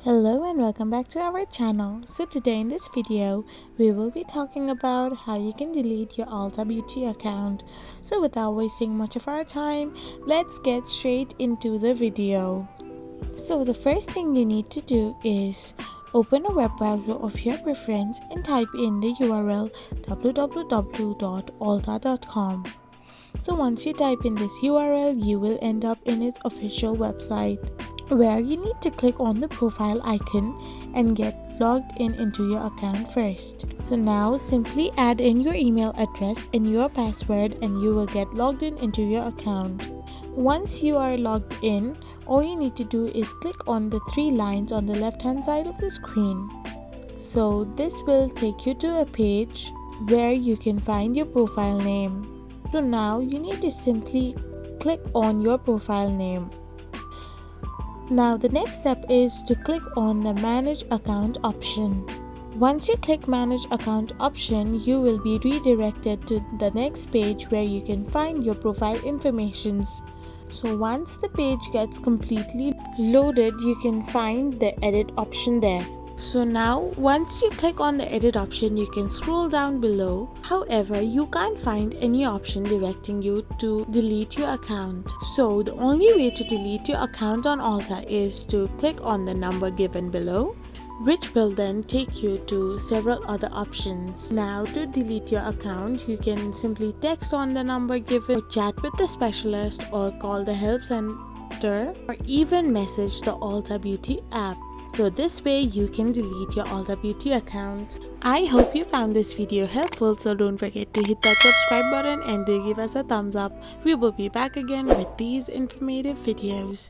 Hello and welcome back to our channel. So today in this video we will be talking about how you can delete your Ulta Beauty account. So without wasting much of our time, let's get straight into the video. So the first thing you need to do is open a web browser of your preference and type in the URL www.ulta.com. So once you type in this URL, you will end up in its official website, where you need to click on the profile icon and get logged in into your account first. So now simply add in your email address and your password and you will get logged in into your account. Once you are logged in, all you need to do is click on the three lines on the left hand side of the screen. So this will take you to a page where you can find your profile name. So now you need to simply click on your profile name. Now the next step is to click on the Manage Account option. Once you click Manage Account option, you will be redirected to the next page where you can find your profile informations. So once the page gets completely loaded, you can find the Edit option there. So now once you click on the Edit option, you can scroll down below. However, you can't find any option directing you to delete your account. So the only way to delete your account on Ulta is to click on the number given below, which will then take you to several other options. Now to delete your account, you can simply text on the number given, or chat with the specialist, or call the help center, or even message the Ulta Beauty app. So this way you can delete your Ulta Beauty account. I hope you found this video helpful, so don't forget to hit that subscribe button and do give us a thumbs up. We will be back again with these informative videos.